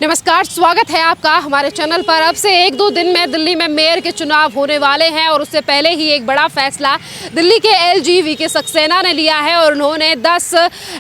नमस्कार, स्वागत है आपका हमारे चैनल पर। अब से एक दो दिन में दिल्ली में मेयर के चुनाव होने वाले हैं और उससे पहले ही एक बड़ा फैसला दिल्ली के एलजी वीके सक्सेना ने लिया है और उन्होंने 10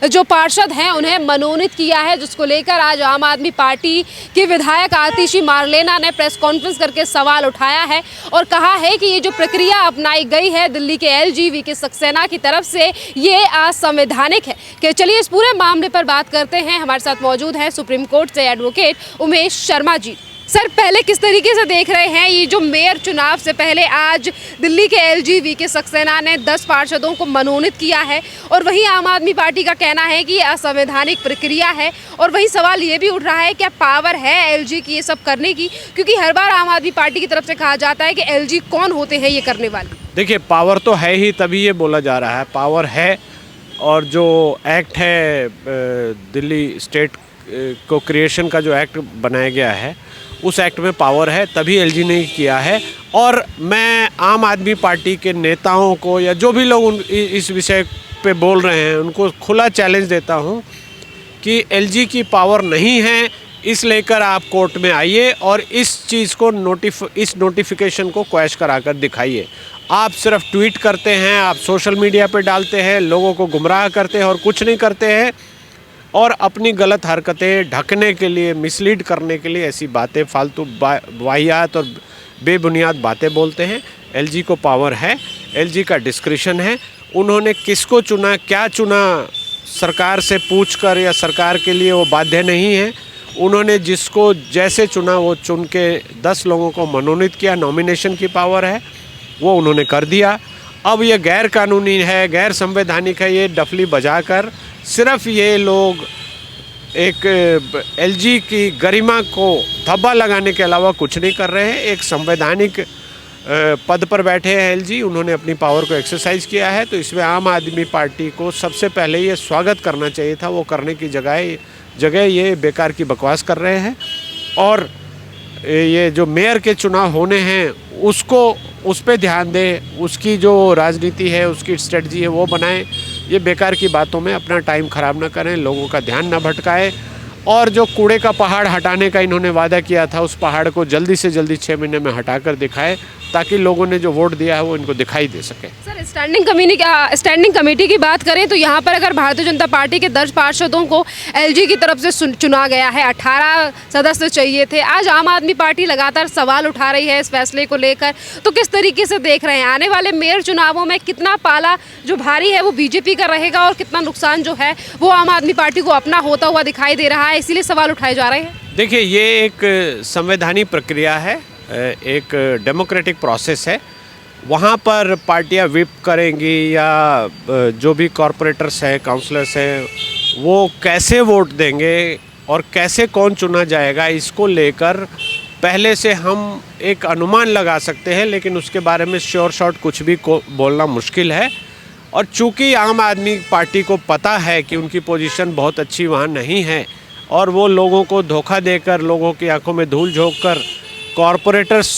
जो पार्षद हैं उन्हें मनोनीत किया है, जिसको लेकर आज आम आदमी पार्टी की विधायक आतिशी मारलेना ने प्रेस कॉन्फ्रेंस करके सवाल उठाया है और कहा है कि ये जो प्रक्रिया अपनाई गई है दिल्ली के एलजी वीके सक्सेना की तरफ से, ये असंवैधानिक है। कि चलिए इस पूरे मामले पर बात करते हैं। हमारे साथ मौजूद हैं सुप्रीम कोर्ट से एडवोकेट उमेश शर्मा जी। सर, पहले किस तरीके से देख रहे हैं ये जो मेयर चुनाव से पहले आज दिल्ली के एलजी वीके सक्सेना ने 10 पार्षदों को मनोनीत किया है और वहीं आम आदमी पार्टी का कहना है कि ये असंवैधानिक प्रक्रिया है और वही सवाल ये भी उठ रहा है क्या पावर है एलजी की ये सब करने की, क्योंकि हर बार आम आदमी पार्टी की तरफ से कहा जाता है कि एलजी कौन होते हैं ये करने वाले। देखिए, पावर तो है ही, तभी ये बोला जा रहा है पावर है। और जो एक्ट है दिल्ली स्टेट को क्रिएशन का जो एक्ट बनाया गया है उस एक्ट में पावर है, तभी एलजी ने किया है। और मैं आम आदमी पार्टी के नेताओं को या जो भी लोग इस विषय पे बोल रहे हैं उनको खुला चैलेंज देता हूं कि एलजी की पावर नहीं है, इस लेकर आप कोर्ट में आइए और इस चीज़ को इस नोटिफिकेशन को क्वैश कराकर दिखाइए। आप सिर्फ ट्वीट करते हैं, आप सोशल मीडिया पे डालते हैं, लोगों को गुमराह करते हैं और कुछ नहीं करते हैं और अपनी गलत हरकतें ढकने के लिए, मिसलीड करने के लिए ऐसी बातें, फालतू वाहियात और बेबुनियाद बातें बोलते हैं। एलजी को पावर है, एलजी का डिस्क्रिशन है। उन्होंने किसको चुना, क्या चुना, सरकार से पूछकर या सरकार के लिए वो बाध्य नहीं है। उन्होंने जिसको जैसे चुना वो चुन के 10 लोगों को मनोनीत किया, नॉमिनेशन की पावर है, वो उन्होंने कर दिया। अब ये गैर कानूनी है, गैर संवैधानिक है, ये डफली बजाकर सिर्फ ये लोग एक एलजी की गरिमा को धब्बा लगाने के अलावा कुछ नहीं कर रहे हैं। एक संवैधानिक पद पर बैठे हैं एलजी, उन्होंने अपनी पावर को एक्सरसाइज किया है, तो इसमें आम आदमी पार्टी को सबसे पहले ये स्वागत करना चाहिए था। वो करने की जगह ये बेकार की बकवास कर रहे हैं। और ये जो मेयर के चुनाव होने हैं उस पे ध्यान दें, उसकी जो राजनीति है, उसकी स्ट्रेटजी है वो बनाएं। ये बेकार की बातों में अपना टाइम ख़राब ना करें, लोगों का ध्यान ना भटकाएं। और जो कूड़े का पहाड़ हटाने का इन्होंने वादा किया था उस पहाड़ को जल्दी से जल्दी 6 महीने में हटाकर दिखाएं, ताकि लोगों ने जो वोट दिया है वो इनको दिखाई दे सके। सर, स्टैंडिंग कमेटी की बात करें तो यहाँ पर अगर भारतीय जनता पार्टी के 10 पार्षदों को एलजी की तरफ से चुना गया है, 18 सदस्य चाहिए थे। आज आम आदमी पार्टी लगातार सवाल उठा रही है इस फैसले को लेकर, तो किस तरीके से देख रहे हैं आने वाले मेयर चुनावों में कितना पाला जो भारी है वो बीजेपी का रहेगा और कितना नुकसान जो है वो आम आदमी पार्टी को अपना होता हुआ दिखाई दे रहा है, इसीलिए सवाल उठाए जा रहे हैं। देखिए, ये एक संवैधानिक प्रक्रिया है, एक डेमोक्रेटिक प्रोसेस है। वहाँ पर पार्टियाँ विप करेंगी या जो भी कॉरपोरेटर्स हैं, काउंसलर्स हैं, वो कैसे वोट देंगे और कैसे कौन चुना जाएगा, इसको लेकर पहले से हम एक अनुमान लगा सकते हैं, लेकिन उसके बारे में श्योर शॉट कुछ भी बोलना मुश्किल है। और चूँकि आम आदमी पार्टी को पता है कि उनकी पोजीशन बहुत अच्छी वहाँ नहीं है और वो लोगों को धोखा देकर, लोगों की आंखों में धूल झोंक कर कॉरपोरेटर्स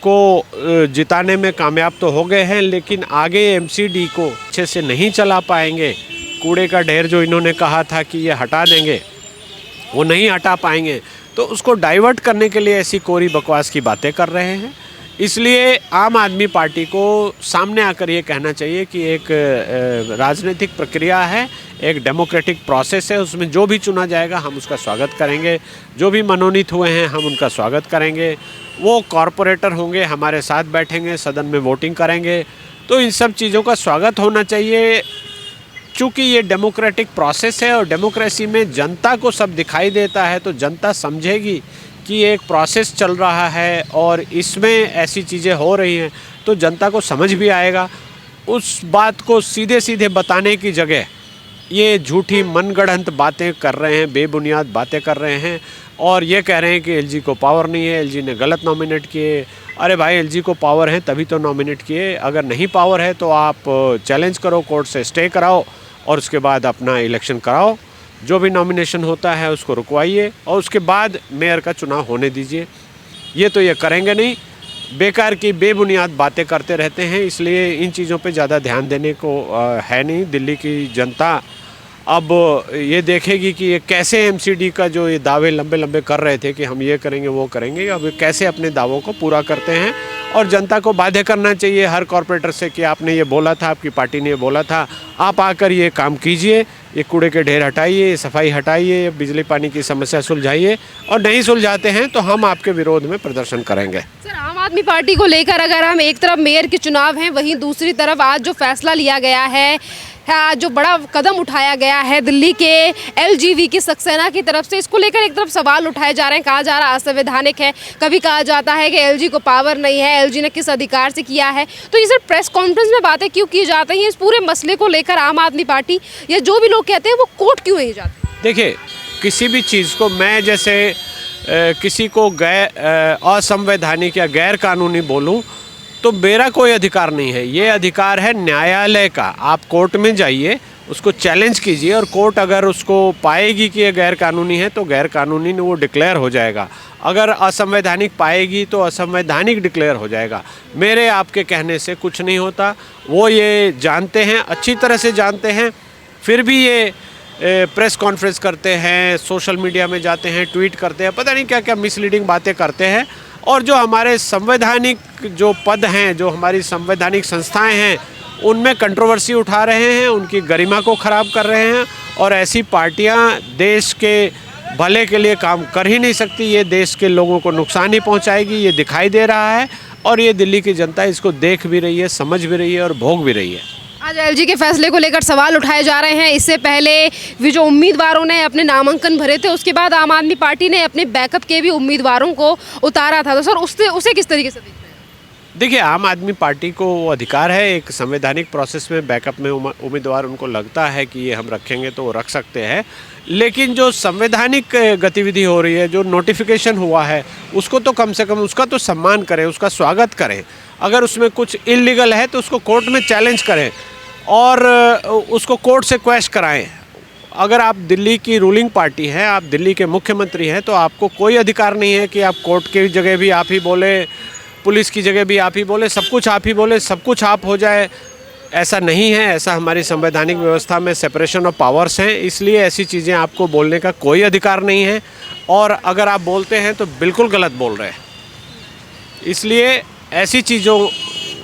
को जिताने में कामयाब तो हो गए हैं, लेकिन आगे एमसीडी को अच्छे से नहीं चला पाएंगे। कूड़े का ढेर जो इन्होंने कहा था कि ये हटा देंगे, वो नहीं हटा पाएंगे, तो उसको डाइवर्ट करने के लिए ऐसी कोरी बकवास की बातें कर रहे हैं। इसलिए आम आदमी पार्टी को सामने आकर ये कहना चाहिए कि एक राजनीतिक प्रक्रिया है, एक डेमोक्रेटिक प्रोसेस है, उसमें जो भी चुना जाएगा हम उसका स्वागत करेंगे। जो भी मनोनीत हुए हैं हम उनका स्वागत करेंगे। वो कॉरपोरेटर होंगे, हमारे साथ बैठेंगे, सदन में वोटिंग करेंगे, तो इन सब चीज़ों का स्वागत होना चाहिए। चूँकि ये डेमोक्रेटिक प्रोसेस है और डेमोक्रेसी में जनता को सब दिखाई देता है, तो जनता समझेगी कि एक प्रोसेस चल रहा है और इसमें ऐसी चीज़ें हो रही हैं, तो जनता को समझ भी आएगा। उस बात को सीधे सीधे बताने की जगह ये झूठी मनगढ़ंत बातें कर रहे हैं, बेबुनियाद बातें कर रहे हैं और ये कह रहे हैं कि एलजी को पावर नहीं है, एलजी ने गलत नॉमिनेट किए। अरे भाई, एलजी को पावर है तभी तो नॉमिनेट किए। अगर नहीं पावर है तो आप चैलेंज करो, कोर्ट से स्टे कराओ और उसके बाद अपना इलेक्शन कराओ। जो भी नॉमिनेशन होता है उसको रुकवाइए और उसके बाद मेयर का चुनाव होने दीजिए। ये तो ये करेंगे नहीं, बेकार की बेबुनियाद बातें करते रहते हैं, इसलिए इन चीज़ों पे ज़्यादा ध्यान देने को है नहीं। दिल्ली की जनता अब ये देखेगी कि ये कैसे एमसीडी का जो ये दावे लंबे लंबे कर रहे थे कि हम ये करेंगे वो करेंगे, अब ये कैसे अपने दावों को पूरा करते हैं। और जनता को बाध्य करना चाहिए हर कॉरपोरेटर से कि आपने ये बोला था, आपकी पार्टी ने ये बोला था, आप आकर ये काम कीजिए, ये कूड़े के ढेर हटाइए, सफाई हटाइए, बिजली पानी की समस्या सुलझाइए, और नहीं सुलझाते हैं तो हम आपके विरोध में प्रदर्शन करेंगे। सर, आम आदमी पार्टी को लेकर अगर हम एक तरफ मेयर के चुनाव हैं, वहीं दूसरी तरफ आज जो फैसला लिया गया है, जो बड़ा कदम उठाया गया है दिल्ली के एलजीवी की सक्सेना की तरफ से, इसको लेकर एक तरफ सवाल उठाए जा रहे हैं, कहा जा रहा है असंवैधानिक है। कभी कहा जाता है कि एलजी को पावर नहीं है, एलजी ने किस अधिकार से किया है। तो ये सिर्फ प्रेस कॉन्फ्रेंस में बातें क्यों की जाती हैं? इस पूरे मसले को लेकर आम आदमी पार्टी या जो भी लोग कहते हैं वो कोर्ट क्यों नहीं जाते? देखिए, किसी भी चीज़ को मैं जैसे किसी को असंवैधानिक या गैर कानूनी बोलूं तो मेरा कोई अधिकार नहीं है। ये अधिकार है न्यायालय का। आप कोर्ट में जाइए, उसको चैलेंज कीजिए, और कोर्ट अगर उसको पाएगी कि ये गैर कानूनी है तो गैर कानूनी वो डिक्लेयर हो जाएगा। अगर असंवैधानिक पाएगी तो असंवैधानिक डिक्लेयर हो जाएगा। मेरे आपके कहने से कुछ नहीं होता। वो ये जानते हैं, अच्छी तरह से जानते हैं, फिर भी ये प्रेस कॉन्फ्रेंस करते हैं, सोशल मीडिया में जाते हैं, ट्वीट करते हैं, पता नहीं क्या क्या मिसलीडिंग बातें करते हैं। और जो हमारे संवैधानिक जो पद हैं, जो हमारी संवैधानिक संस्थाएं हैं, उनमें कंट्रोवर्सी उठा रहे हैं, उनकी गरिमा को ख़राब कर रहे हैं। और ऐसी पार्टियां देश के भले के लिए काम कर ही नहीं सकती। ये देश के लोगों को नुकसान ही पहुंचाएगी, ये दिखाई दे रहा है। और ये दिल्ली की जनता इसको देख भी रही है, समझ भी रही है और भोग भी रही है। आज एलजी के फैसले को लेकर सवाल उठाए जा रहे हैं। इससे पहले भी जो उम्मीदवारों ने अपने नामांकन भरे थे, उसके बाद आम आदमी पार्टी ने अपने बैकअप के भी उम्मीदवारों को उतारा था। तो सर, उसे किस तरीके से देखते हैं? देखिए, आम आदमी पार्टी को वो अधिकार है, एक संवैधानिक प्रोसेस में बैकअप में उम्मीदवार उनको लगता है कि ये हम रखेंगे तो वो रख सकते हैं। लेकिन जो संवैधानिक गतिविधि हो रही है, जो नोटिफिकेशन हुआ है, उसको तो कम से कम उसका तो सम्मान करें, उसका स्वागत करें। अगर उसमें कुछ इल्लीगल है तो उसको कोर्ट में चैलेंज करें और उसको कोर्ट से क्वेश्चन कराएं। अगर आप दिल्ली की रूलिंग पार्टी हैं, आप दिल्ली के मुख्यमंत्री हैं, तो आपको कोई अधिकार नहीं है कि आप कोर्ट की जगह भी आप ही बोले, पुलिस की जगह भी आप ही बोले, सब कुछ आप ही बोले, सब कुछ आप हो जाए। ऐसा नहीं है। ऐसा हमारी संवैधानिक व्यवस्था में सेपरेशन ऑफ पावर्स हैं, इसलिए ऐसी चीज़ें आपको बोलने का कोई अधिकार नहीं है। और अगर आप बोलते हैं तो बिल्कुल गलत बोल रहे हैं। इसलिए ऐसी चीज़ों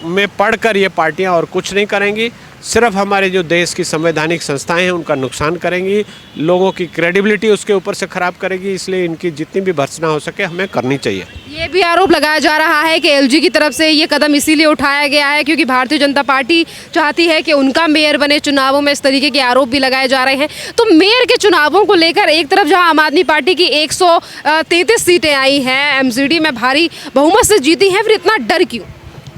में पढ़कर ये पार्टियां और कुछ नहीं करेंगी, सिर्फ हमारे जो देश की संवैधानिक संस्थाएं हैं उनका नुकसान करेंगी, लोगों की क्रेडिबिलिटी उसके ऊपर से ख़राब करेगी। इसलिए इनकी जितनी भी भर्त्सना हो सके हमें करनी चाहिए। ये भी आरोप लगाया जा रहा है कि एलजी की तरफ से ये कदम इसीलिए उठाया गया है क्योंकि भारतीय जनता पार्टी चाहती है कि उनका मेयर बने। चुनावों में इस तरीके के आरोप भी लगाए जा रहे हैं। तो मेयर के चुनावों को लेकर एक तरफ जहां आम आदमी पार्टी की 133 सीटें आई हैं, एमसीडी में भारी बहुमत से जीती हैं, फिर इतना डर क्यों?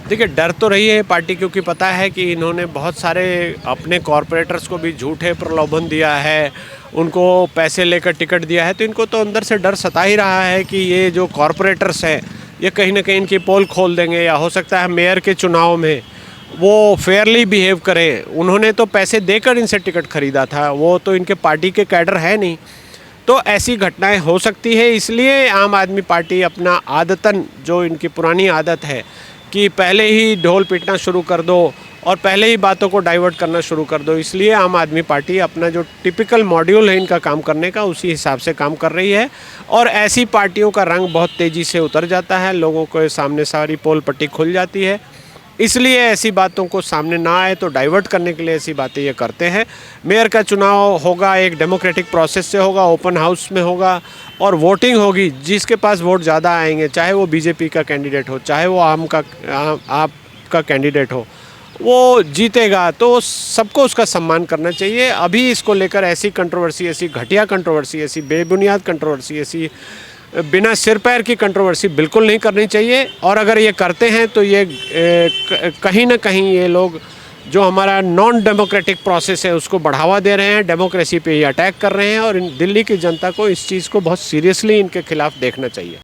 देखिए, डर तो रही है पार्टी, क्योंकि पता है कि इन्होंने बहुत सारे अपने कॉरपोरेटर्स को भी झूठे प्रलोभन दिया है, उनको पैसे लेकर टिकट दिया है। तो इनको तो अंदर से डर सता ही रहा है कि ये जो कॉरपोरेटर्स हैं ये कहीं ना कहीं इनकी पोल खोल देंगे, या हो सकता है मेयर के चुनाव में वो फेयरली बिहेव करें। उन्होंने तो पैसे देकर इनसे टिकट खरीदा था, वो तो इनके पार्टी के कैडर है नहीं। तो ऐसी घटनाएं हो सकती है। इसलिए आम आदमी पार्टी अपना आदतन, जो इनकी पुरानी आदत है कि पहले ही ढोल पीटना शुरू कर दो और पहले ही बातों को डाइवर्ट करना शुरू कर दो, इसलिए आम आदमी पार्टी अपना जो टिपिकल मॉड्यूल है इनका काम करने का, उसी हिसाब से काम कर रही है। और ऐसी पार्टियों का रंग बहुत तेज़ी से उतर जाता है, लोगों के सामने सारी पोल पट्टी खुल जाती है। इसलिए ऐसी बातों को सामने ना आए तो डाइवर्ट करने के लिए ऐसी बातें ये करते हैं। मेयर का चुनाव होगा, एक डेमोक्रेटिक प्रोसेस से होगा, ओपन हाउस में होगा और वोटिंग होगी। जिसके पास वोट ज़्यादा आएंगे, चाहे वो बीजेपी का कैंडिडेट हो, चाहे वो आपका कैंडिडेट हो, वो जीतेगा। तो सबको उसका सम्मान करना चाहिए। अभी इसको लेकर ऐसी कंट्रोवर्सी, ऐसी घटिया कंट्रोवर्सी, ऐसी बेबुनियाद कंट्रोवर्सी, ऐसी बिना सिर पैर की कंट्रोवर्सी बिल्कुल नहीं करनी चाहिए। और अगर ये करते हैं तो ये कहीं ना कहीं ये लोग जो हमारा नॉन डेमोक्रेटिक प्रोसेस है उसको बढ़ावा दे रहे हैं, डेमोक्रेसी पे ये अटैक कर रहे हैं। और दिल्ली की जनता को इस चीज़ को बहुत सीरियसली इनके खिलाफ देखना चाहिए।